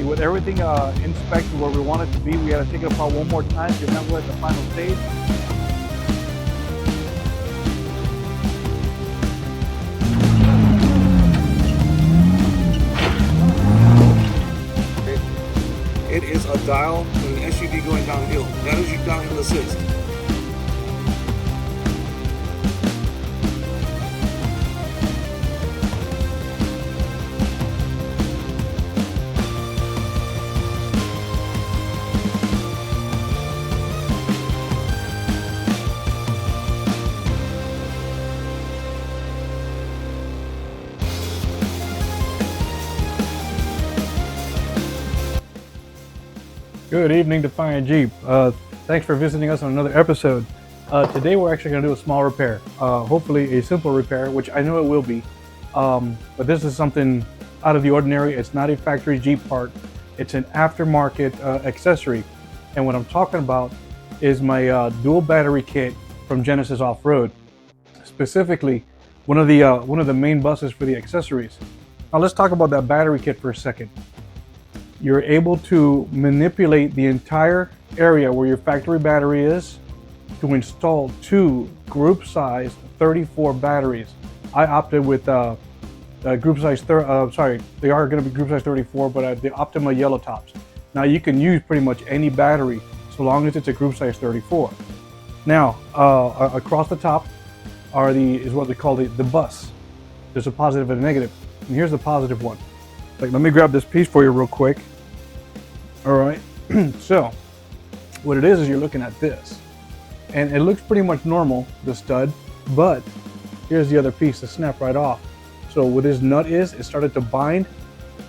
with everything inspected where we want it to be, we had to take it apart one more time because now we're at the final stage. It is a dial with an SUV going downhill. That is your downhill assist. Good evening, Defiant Jeep. Thanks for visiting us on another episode. Today we're actually going to do a small repair, hopefully a simple repair, which I know it will be. But this is something out of the ordinary. It's not a factory Jeep part. It's an aftermarket accessory. And what I'm talking about is my dual battery kit from Genesis Offroad. Specifically, one of the main buses for the accessories. Now let's talk about that battery kit for a second. You're able to manipulate the entire area where your factory battery is to install two group size 34 batteries. I opted with group size, they are going to be group size 34, but the Optima yellow tops. Now you can use pretty much any battery so long as it's a group size 34. Now, across the top is what they call the bus. There's a positive and a negative. And here's the positive one. Like, let me grab this piece for you real quick. All right, so what it is you're looking at this, and it looks pretty much normal, the stud, but here's the other piece to snap right off. So what this nut is, it started to bind,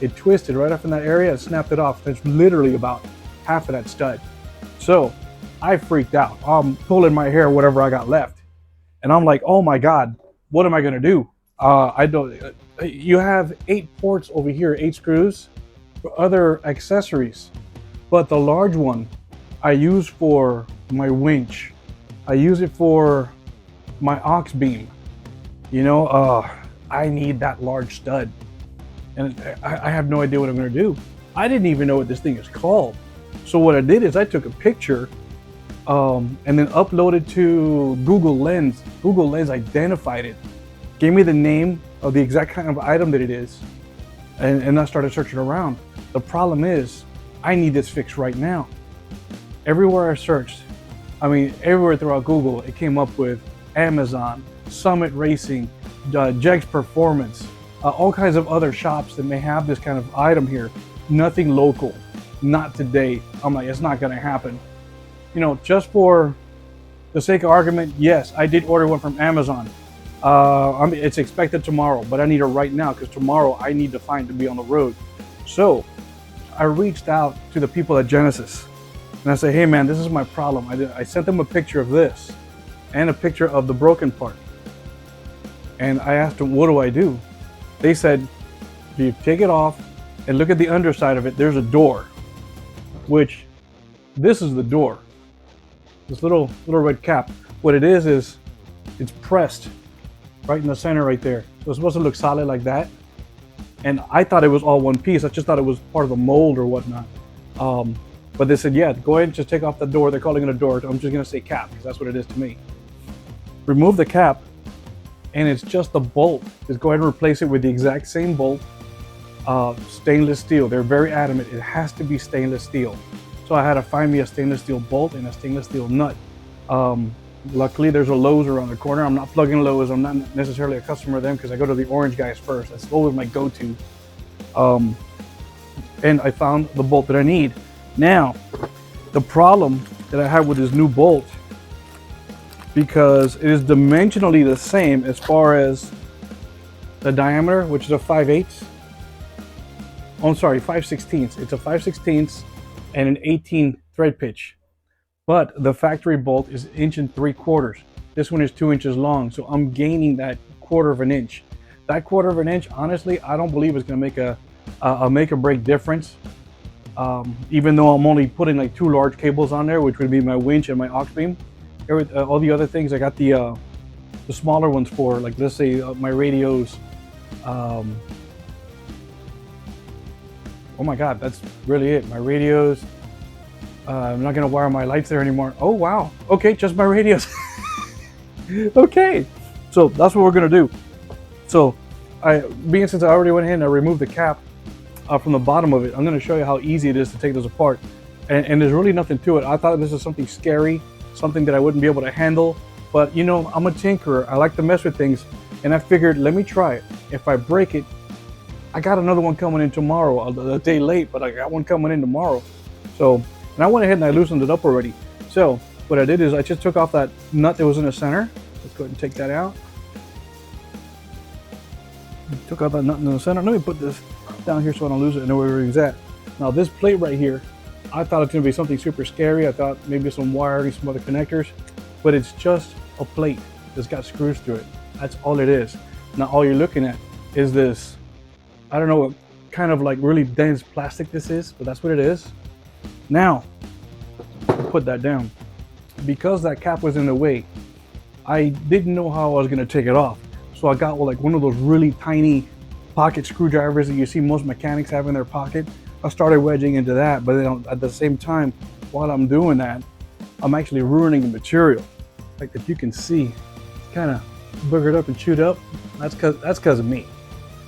it twisted right up in that area and snapped it off. It's literally about half of that stud. So I freaked out. I'm pulling my hair, whatever I got left, and I'm like, oh my God, what am I gonna do? You have 8 ports over here, 8 screws for other accessories, but the large one I use for my winch. I use it for my AUXBEAM. You know, I need that large stud, and I have no idea what I'm gonna do. I didn't even know what this thing is called. So what I did is I took a picture and then uploaded to Google Lens. Google Lens identified it, gave me the name of the exact kind of item that it is, and I started searching around. The problem is, I need this fixed right now. Everywhere I searched, I mean, everywhere throughout Google, it came up with Amazon, Summit Racing, Jegs Performance, all kinds of other shops that may have this kind of item here. Nothing local, not today. I'm like, it's not gonna happen. You know, just for the sake of argument, yes, I did order one from Amazon. It's expected tomorrow, but I need it right now because tomorrow I need to find to be on the road. So I reached out to the people at Genesis and I said, hey man, this is my problem. I sent them a picture of this and a picture of the broken part. And I asked them, what do I do? They said, you take it off and look at the underside of it. There's a door, which this is the door. This little red cap. What it is it's pressed right in the center right there. So it's supposed to look solid like that. And I thought it was all one piece. I just thought it was part of the mold or whatnot. But they said, yeah, go ahead and just take off the door. They're calling it a door. I'm just gonna say cap because that's what it is to me. Remove the cap and it's just the bolt. Just go ahead and replace it with the exact same bolt, stainless steel. They're very adamant. It has to be stainless steel. So I had to find me a stainless steel bolt and a stainless steel nut. Luckily, there's a Lowe's around the corner. I'm not plugging Lowe's. I'm not necessarily a customer of them because I go to the orange guys first. That's always my go-to. And I found the bolt that I need. Now, the problem that I have with this new bolt, because it is dimensionally the same as far as the diameter, which is a 5/8. Oh, I'm sorry, 5/16. It's a 5/16 and an 18 thread pitch. But the factory bolt is 1 3/4 inches. This one is 2 inches long, so I'm gaining that 1/4 inch. That 1/4 inch, honestly, I don't believe is going to make a make or break difference. Even though I'm only putting like 2 large cables on there, which would be my winch and my AUXBEAM. All the other things, I got the smaller ones for, like, let's say my radios, Oh my God, that's really it. My radios. I'm not gonna wire my lights there anymore. Oh wow. Okay, just my radios. Okay, so that's what we're gonna do. So, since I already went ahead and I removed the cap from the bottom of it, I'm gonna show you how easy it is to take those apart. And there's really nothing to it. I thought this was something scary, something that I wouldn't be able to handle. But you know, I'm a tinkerer. I like to mess with things, and I figured, let me try it. If I break it, I got another one coming in tomorrow. A day late, but I got one coming in tomorrow. So, and I went ahead and I loosened it up already. So what I did is I just took off that nut that was in the center. Let's go ahead and take that out. Took out that nut in the center. Let me put this down here so I don't lose it and know where it's at. Now this plate right here, I thought it's gonna be something super scary. I thought maybe some wiring, some other connectors, but it's just a plate that's got screws through it. That's all it is. Now all you're looking at is this, I don't know what kind of like really dense plastic this is, but that's what it is. Now, put that down. Because that cap was in the way, I didn't know how I was gonna take it off. So I got like one of those really tiny pocket screwdrivers that you see most mechanics have in their pocket. I started wedging into that, but then at the same time, while I'm doing that, I'm actually ruining the material. Like if you can see, it's kind of boogered up and chewed up. That's because of me.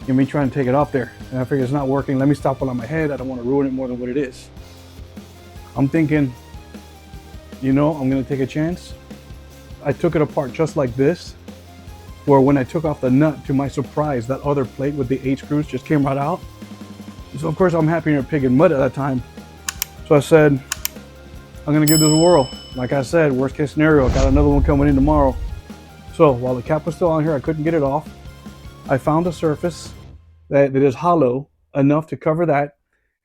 And me trying to take it off there. And I figured it's not working. Let me stop while I'm ahead. I don't want to ruin it more than what it is. I'm thinking, you know, I'm gonna take a chance. I took it apart just like this, where when I took off the nut, to my surprise, that other plate with the 8 screws just came right out. So of course I'm happy in a pig in mud at that time. So I said, I'm gonna give this a whirl. Like I said, worst case scenario, I got another one coming in tomorrow. So while the cap was still on here, I couldn't get it off. I found a surface that is hollow enough to cover that,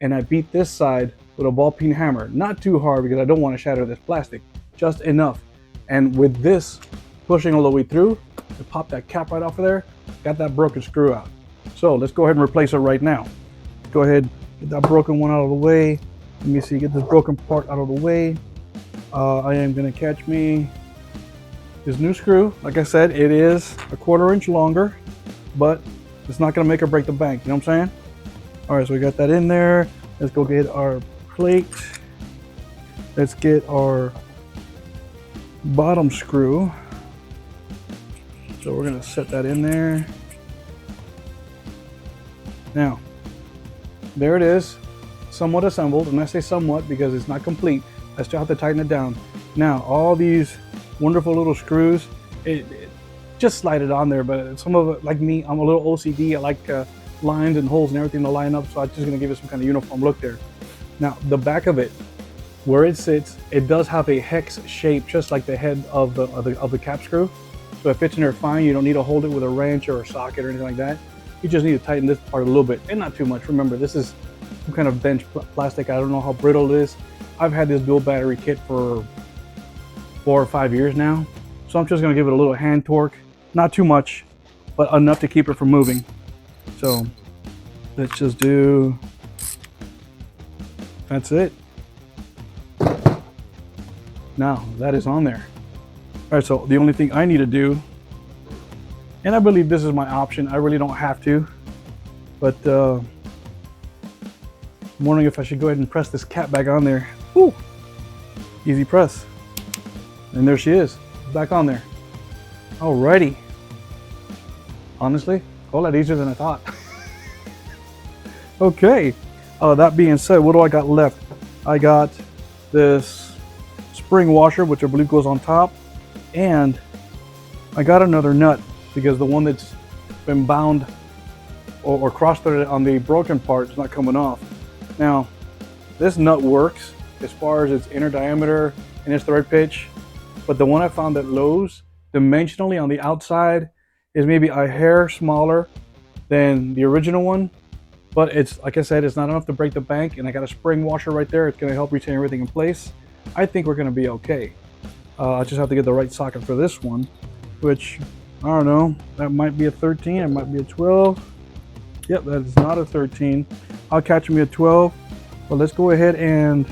and I beat this side with a ball peen hammer. Not too hard because I don't want to shatter this plastic, just enough. And with this pushing all the way through, to pop that cap right off of there, got that broken screw out. So let's go ahead and replace it right now. Go ahead, get that broken one out of the way. Let me see, get this broken part out of the way. I am gonna catch me this new screw. Like I said, it is a 1/4 inch longer, but it's not gonna make or break the bank, you know what I'm saying? All right, so we got that in there. Let's go get our plate. Let's get our bottom screw. So we're gonna set that in there. Now, there it is, somewhat assembled, and I say somewhat because it's not complete. I still have to tighten it down. Now, all these wonderful little screws, it just slide it on there, but some of it, like me, I'm a little OCD. I like lines and holes and everything to line up, so I'm just gonna give it some kind of uniform look there. Now, the back of it, where it sits, it does have a hex shape, just like the head of the cap screw. So it fits in there fine. You don't need to hold it with a wrench or a socket or anything like that. You just need to tighten this part a little bit, and not too much. Remember, this is some kind of bench plastic. I don't know how brittle it is. I've had this dual battery kit for 4 or 5 years now. So I'm just gonna give it a little hand torque. Not too much, but enough to keep it from moving. So let's just do, that's it. Now that is on there. All right, so the only thing I need to do, and I believe this is my option, I really don't have to, but I'm wondering if I should go ahead and press this cap back on there. Woo! Easy press. And there she is, back on there. Alrighty. Honestly, a whole lot easier than I thought. Okay, that being said, what do I got left? I got this spring washer, which I believe goes on top, and I got another nut because the one that's been bound or cross-threaded on the broken part is not coming off. Now, this nut works as far as its inner diameter and its thread pitch, but the one I found at Lowe's, dimensionally on the outside, is maybe a hair smaller than the original one, but it's, like I said, it's not enough to break the bank, and I got a spring washer right there. It's gonna help retain everything in place. I think we're gonna be okay. I just have to get the right socket for this one, which, I don't know, that might be a 13, it might be a 12. Yep, that is not a 13. I'll catch me a 12, but let's go ahead and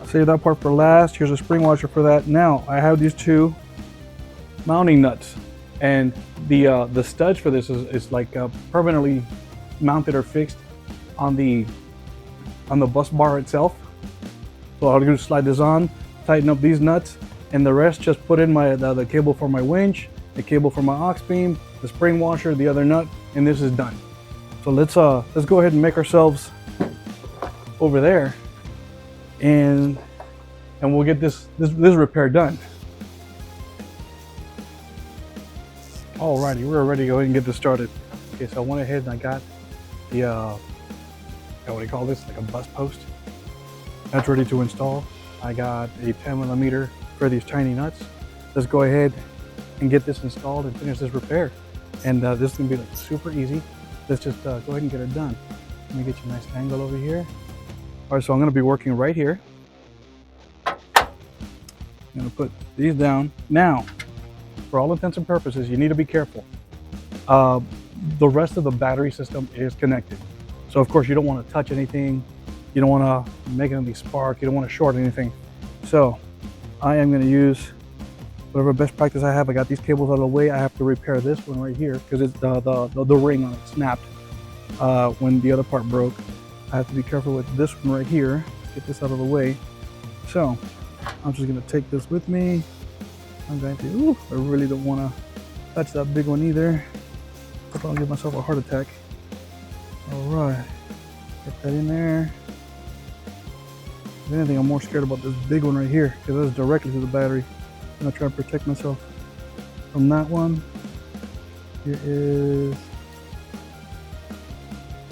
save that part for last. Here's a spring washer for that. Now, I have these 2 mounting nuts, and the studs for this is like permanently mounted or fixed on the bus bar itself. So all I'm gonna slide this on, tighten up these nuts, and the rest just put in my the cable for my winch, the cable for my AUXBEAM, the spring washer, the other nut, and this is done. So let's go ahead and make ourselves over there, and we'll get this repair done. Alrighty, we're ready to go ahead and get this started. Okay, so I went ahead and I got the what do you call this? Like a bus post. That's ready to install. I got a 10mm for these tiny nuts. Let's go ahead and get this installed and finish this repair. And this is gonna be like super easy. Let's just go ahead and get it done. Let me get you a nice angle over here. All right, so I'm gonna be working right here. I'm gonna put these down. Now, for all intents and purposes, you need to be careful. The rest of the battery system is connected. So of course you don't wanna touch anything. You don't wanna make any spark. You don't wanna short anything. So I am gonna use whatever best practice I have. I got these cables out of the way. I have to repair this one right here because it's the ring on it snapped when the other part broke. I have to be careful with this one right here. Get this out of the way. So I'm just gonna take this with me. I'm going to, I really don't wanna touch that big one either. I'll give myself a heart attack. All right, get that in there. If anything, I'm more scared about this big one right here because that's directly to the battery. I'm gonna try to protect myself from that one. Here is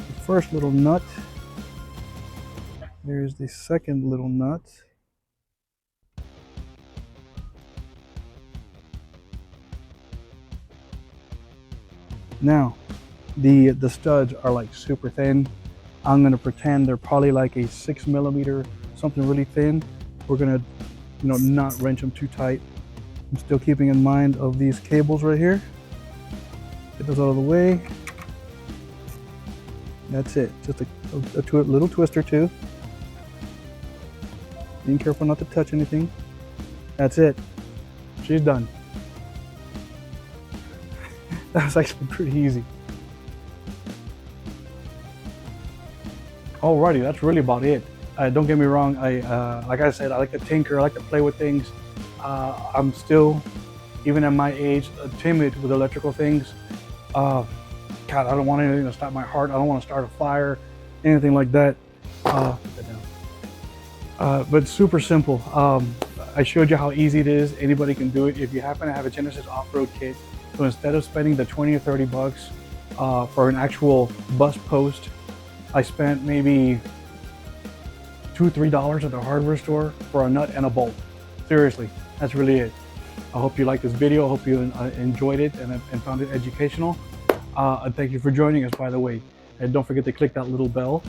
the first little nut. There's the second little nut. Now, the studs are like super thin. I'm gonna pretend they're probably like a 6mm, something really thin. We're gonna, not wrench them too tight. I'm still keeping in mind of these cables right here. Get those out of the way. That's it. Just a little twister too. Being careful not to touch anything. That's it. She's done. That was actually pretty easy. Alrighty, that's really about it. Don't get me wrong. Like I said, I like to tinker. I like to play with things. I'm still, even at my age, timid with electrical things. God, I don't want anything to stop my heart. I don't want to start a fire, anything like that. Put that down. But super simple. I showed you how easy it is. Anybody can do it. If you happen to have a Genesis Offroad kit, so instead of spending the 20 or 30 bucks for an actual bus post, I spent maybe $2 or $3 at the hardware store for a nut and a bolt. Seriously, that's really it. I hope you liked this video. I hope you enjoyed it and found it educational. And thank you for joining us, by the way. And don't forget to click that little bell.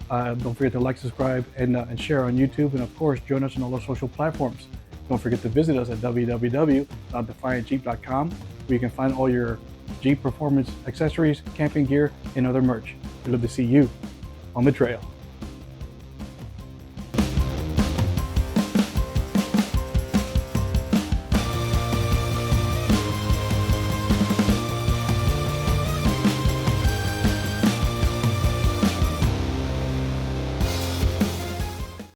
Don't forget to like, subscribe, and share on YouTube. And of course, join us on all our social platforms. Don't forget to visit us at www.defiantjeep.com, where you can find all your Jeep performance accessories, camping gear, and other merch. We'd love to see you on the trail.